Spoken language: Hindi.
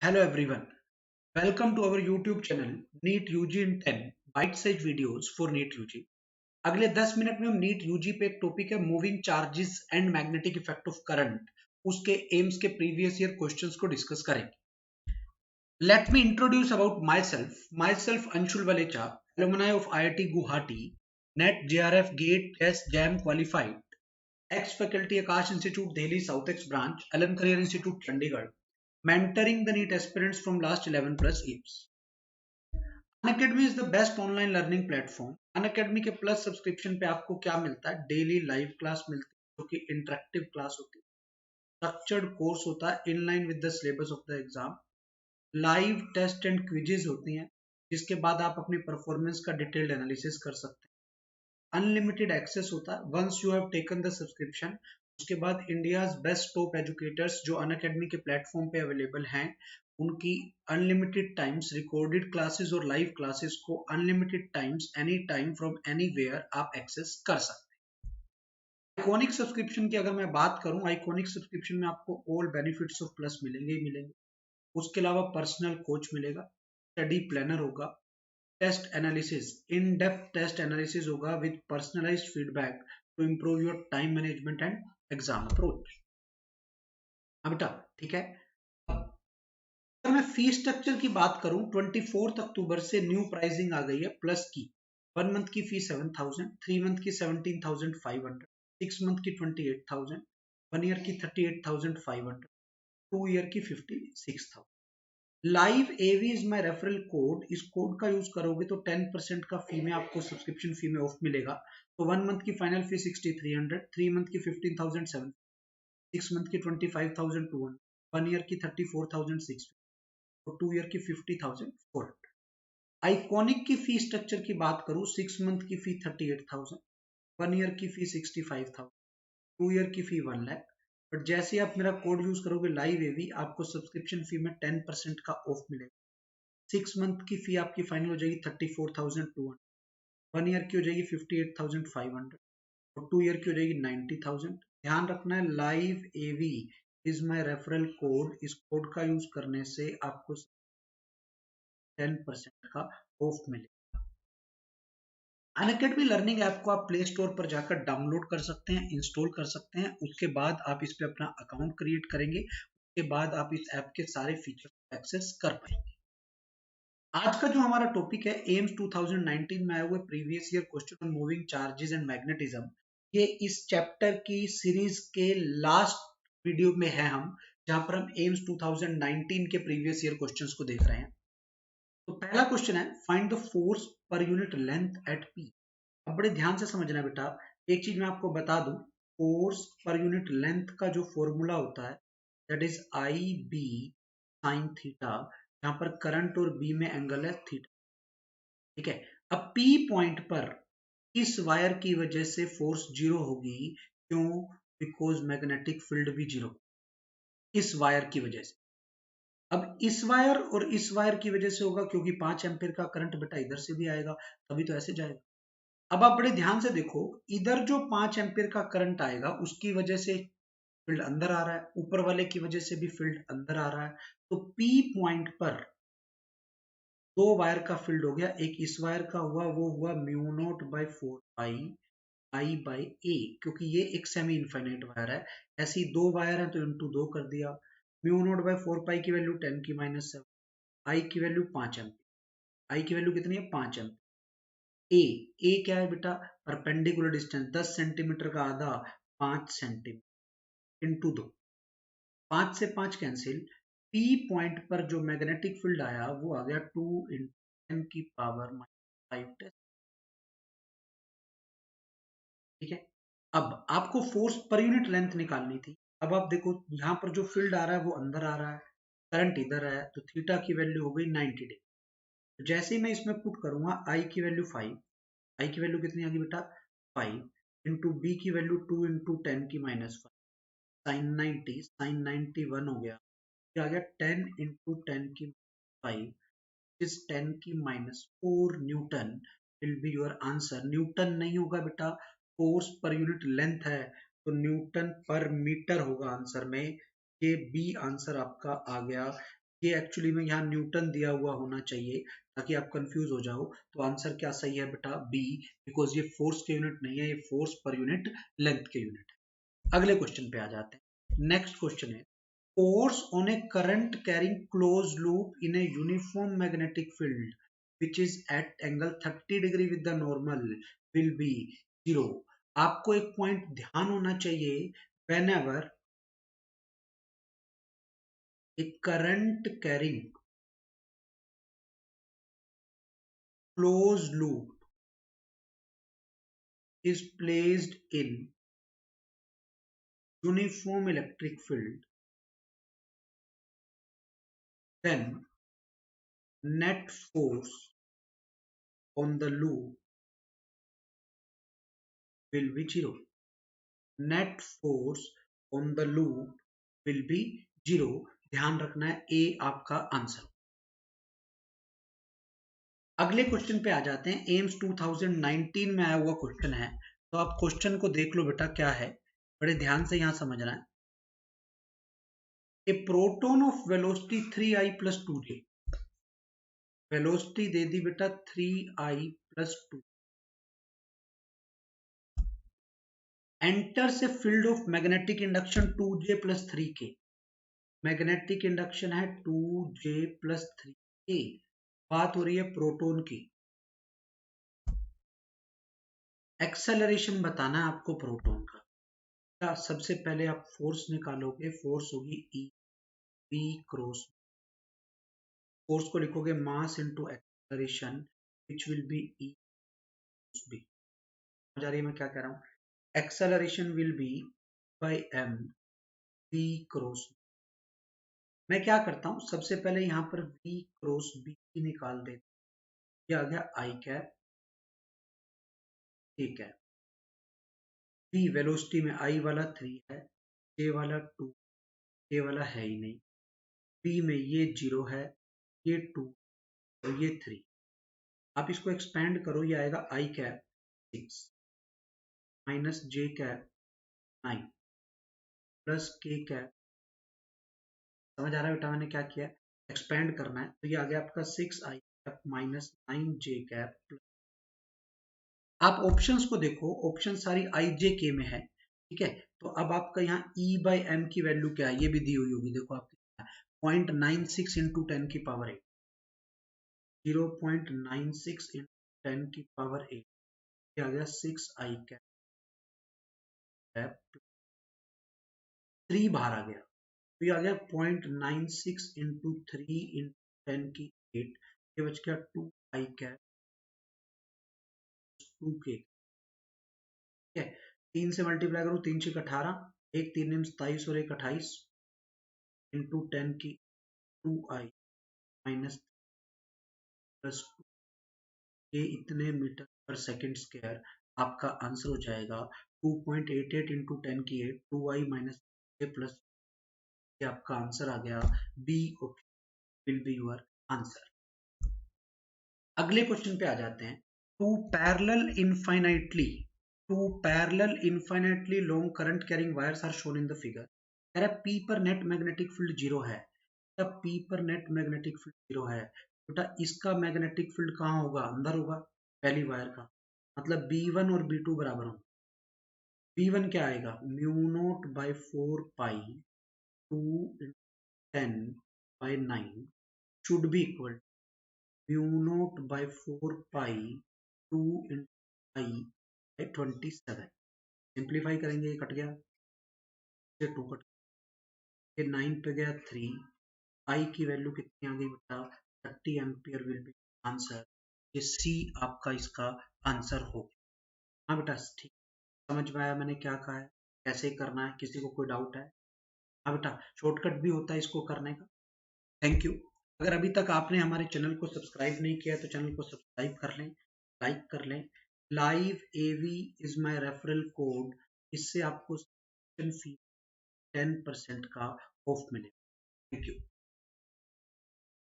Hello everyone. Welcome to our YouTube channel NEET UG in 10 bite size videos for NEET UG। अगले 10 मिनट में हम NEET UG पे एक टॉपिक है moving charges and magnetic effect of current, उसके एम्स के प्रीवियस ईयर क्वेश्चंस को डिस्कस करेंगे। Let me introduce about myself Anshul Valecha, alumni of IIT Guwahati, NET JRF GATE test JAM qualified, ex faculty Aakash institute Delhi south ex branch, Allen career institute Chandigarh, mentoring the NEET aspirants from last 11 plus years. Unacademy is the best online learning platform. Unacademy के प्लस सब्सक्रिप्शन पे आपको क्या मिलता है? डेली लाइव क्लास मिलती है जो कि इंटरेक्टिव क्लास होती है, स्ट्रक्चर्ड कोर्स होता है in line with the syllabus of the exam, live test and quizzes होती हैं जिसके बाद आप अपनी परफॉर्मेंस का डिटेल्ड एनालिसिस कर सकते हैं, अनलिमिटेड एक्सेस होता है once you have taken the subscription. उसके बाद इंडियाज बेस्ट टॉप एजुकेटर्स जो अनअकैडमी के प्लेटफॉर्म पे अवेलेबल हैं, उनकी अनलिमिटेड टाइम्स रिकॉर्डेड क्लासेस और लाइव क्लासेस को unlimited times any time from anywhere आप एक्सेस कर सकते हैं। आइकॉनिक सब्सक्रिप्शन की अगर मैं बात करूं, आइकॉनिक सब्सक्रिप्शन में आपको ऑल बेनिफिट्स ऑफ प्लस मिलेंगे ही मिलेंगे। उसके अलावा पर्सनल कोच मिलेगा, स्टडी प्लानर होगा, test analysis, in depth test analysis होगा with personalised feedback to improve your time management and exam approach. अब बेटा ठीक है, अगर मैं फी स्ट्रक्चर की बात करूं, 24 अक्टूबर से न्यू प्राइसिंग आ गई है प्लस की। 1 मंथ की फी 7,000, 3 मंथ की 17,500, 6 मंथ की 28,000, 1 ईयर की 38,500, 2 ईयर की 56,000। Live AV is my referral code, इस कोड का यूज करोगे तो 10% का फी में आपको सब्सक्रिप्शन फी में ऑफ मिलेगा। तो 1 मंथ की फाइनल फी 6,300, 3 मंथ की 15,700, 6 मंथ की 25,200, 1 ईयर की 34,600 और 2 ईयर की 50,400। आइकॉनिक की फी स्ट्रक्चर की बात करूं, 6 मंथ की फी 38,000, 1 ईयर की फी 65,000, 2 ईयर की फी 1 लाख। बट जैसे आप मेरा कोड यूज करोगे लाइव एवी, आपको सब्सक्रिप्शन फी में 10% का ऑफ मिलेगा। 6 मंथ की फी आपकी फाइनल हो जाएगी 34,200, 1 ईयर की हो जाएगी 58,500 और 2 ईयर की हो जाएगी 90,000। ध्यान रखना है, live AV is my referral code, इस कोड का यूज करने से आपको 10% का ऑफ मिलेगा। अनअकैडमी लर्निंग ऐप को आप प्ले स्टोर पर जाकर डाउनलोड कर सकते हैं, इंस्टॉल कर सकते हैं। उसके बाद आप इस पे अपना अकाउंट क्रिएट करेंगे, उसके बाद आप इस ऐप के सारे फीचर को एक्सेस कर पाएंगे। आज का जो हमारा टॉपिक है एम्स 2019 में आए हुए previous year question on moving charges and magnetism, ये इस चैप्टर की सीरीज के लास्ट वीडियो में है हम, जहां पर हम एम्स 2019 के प्रीवियस ईयर क्वेश्चंस को देख रहे हैं। तो पहला क्वेश्चन है, find the force per unit length at P. अब बड़े ध्यान से समझना बेटा, एक चीज मैं आपको बता दूं, फोर्स पर यूनिट लेंथ का जो फॉर्मूला होता है that is I B sine theta, यहाँ पर करंट और बी में एंगल है थीटा। ठीक है, अब पी पॉइंट पर इस वायर की वजह से फोर्स जीरो होगी, क्यों? बिकॉज मैग्नेटिक फील्ड भी जीरो, इस वायर की वजह से। अब इस वायर और इस वायर की वजह से होगा क्योंकि 5 एम्पीयर का करंट बेटा इधर से भी आएगा, तभी तो ऐसे जाएगा। अब आप बड़े ध्यान से देखो, इधर जो 5 एम्पीयर का करंट आएगा उसकी वजह से फील्ड अंदर आ रहा है, ऊपर वाले की वजह से भी फील्ड अंदर आ रहा है। तो पी पॉइंट पर दो वायर का फील्ड हो गया, एक इस वायर का हुआ, वो हुआ mu not by 4 pi i by a, क्योंकि ये एक सेमी इनफाइनाइट वायर है। ऐसी दो वायर है तो इंटू 2 कर दिया। म्यू नॉट बाई 4 पाई की वैल्यू 10 की -7, आई की वैल्यू 5 एम्पीयर, आई की वैल्यू कितनी है 5 एम्पीयर। ए क्या है बेटा? परपेंडिकुलर डिस्टेंस 10 सेंटीमीटर का आधा 5 सेंटीमीटर इंटू 2, 5 से 5 कैंसिल। पी पॉइंट पर जो मैग्नेटिक फील्ड आया वो आ गया 2 × 10 की पावर -5। ठीक है, अब आपको फोर्स पर यूनिट लेंथ निकालनी थी। अब आप देखो यहाँ पर जो फील्ड आ रहा है वो अंदर आ रहा है, करंट इधर है, तो थीटा की वैल्यू हो गई 90 डिग्री। तो जैसे ही मैं इसमें पुट करूंगा आई की वैल्यू 5, आई की वैल्यू कितनी आ गई बेटा 5 इंटू बी की वैल्यू 2 × 10 की -5, साइन 90, साइन 91 हो गया, ये आ गया 10 × 10 की 5 इज 10 की -4 Newton will be your answer. Newton नहीं होगा बेटा, फोर्स पर यूनिट लेंथ है तो न्यूटन पर मीटर होगा आंसर में। ये बी आंसर आपका आ गया ये एक्चुअली में यहाँ न्यूटन दिया हुआ होना चाहिए ताकि आप कंफ्यूज हो जाओ। तो आंसर क्या सही है बेटा? बी, बिकॉज ये फोर्स के यूनिट नहीं है, ये फोर्स पर यूनिट लेंथ के यूनिट है। अगले क्वेश्चन पे आ जाते हैं। नेक्स्ट क्वेश्चन है, force on a current carrying closed loop in a uniform magnetic field which is at angle 30 degree with the normal will be 0। आपको एक पॉइंट ध्यान होना चाहिए, whenever a current carrying closed loop is placed in uniform electric field, then net force on the loop will be 0। Net force on the loop will be 0। ध्यान रखना है, ए आपका आंसर। अगले क्वेश्चन पे आ जाते हैं। एम्स 2019 में आया हुआ क्वेश्चन है, तो आप क्वेश्चन को देख लो बेटा क्या है, बड़े ध्यान से यहां समझना है। A proton of velocity 3i plus 2j, velocity दे दी बेटा 3i plus 2, enters a field of magnetic induction 2j plus 3k। Magnetic induction है 2j प्लस 3k। बात हो रही है प्रोटोन की। एक्सेलरेशन बताना है आपको प्रोटोन का। क्या सबसे पहले आप फोर्स निकालोगे, फोर्स होगी ई बी क्रॉस, फोर्स को लिखोगे mass into acceleration which will be E cross B. समझ आ रही है मैं क्या कह रहा हूँ? Acceleration will be by M B cross. मैं क्या करता हूँ, सबसे पहले यहाँ पर बी क्रॉस बी निकाल देता हूँ। ये आ गया आई कैप, ठीक है। बी वेलोसिटी में आई वाला 3 है, जे वाला 2, ए वाला है ही नहीं। बी में ये 0 है, ये 2 और ये 3। आप इसको एक्सपेंड करो, ये आएगा आई कैप 6 माइनस जे कैप 9 प्लस के कैप। समझ आ रहा है बेटा मैंने क्या किया? एक्सपेंड करना है, तो ये आ गया आपका 6 आई कैप माइनस 9 जे कैप। आप ऑप्शंस को देखो, ऑप्शन सारी आई जे के में है, ठीक है। तो अब आपका यहाँ ई बाई एम की वैल्यू क्या है, ये भी दी हुई होगी, देखो आपकी 0.96 इंटू 10 की पावर 8, 0.96 इंटू 10 की पावर 8, ये आ गया 6 आई कैप, 3 बाहर आ गया, तो ये आ गया 0.96 इंटू 3 इंटू 10 की 8, ये बच गया 2 आई कैप 2 के, ठीक है। 3 से मल्टीप्लाई करो, 3 6 18, एक 3 27 और एक 28 इंटू 10 की 2i माइनस प्लस 2, ये इतने मीटर पर सेकेंड स्क्वायर। आपका आंसर हो जाएगा 2.88 इंटू 10 की 8, 2i माइनस प्लस, ये आपका आंसर आ गया। B option will be your answer. अगले क्वेश्चन पे आ जाते हैं। Two parallel infinitely long current carrying wires are shown in the figure. कह रहा है पी पर नेट मैग्नेटिक फील्ड 0 है। पी पर नेट मैग्नेटिक फील्ड 0 है बेटा, इसका मैग्नेटिक फील्ड कहाँ होगा? अंदर होगा, पहली वायर का। मतलब B1 और B2 बराबर होंगे। B1 क्या आएगा? Mu naught by 4 pi 2 10 by 9 should be equal mu naught by 4 pi 2 I by 27। Simplify करेंगे, ये कट गया, ये 2 कट, ये 9 पे गया 3, आई की वैल्यू कितनी आ गई बेटा? 30 एम्पियर विल बी आंसर। ये सी आपका इसका आंसर हो। हाँ बेटा ठीक, समझ में आया मैंने क्या कहा है, कैसे करना है? किसी को कोई डाउट है? हाँ बेटा, शॉर्टकट भी होता है इसको करने का। Thank you. अगर अभी तक आपने हमारे चैनल को सब्सक्राइब नहीं किया तो चैनल को सब्सक्राइब कर लें, लाइक कर लें। Live AV is my referral code, इससे आपको फी 10% का ऑफ मिलेगा। Thank you.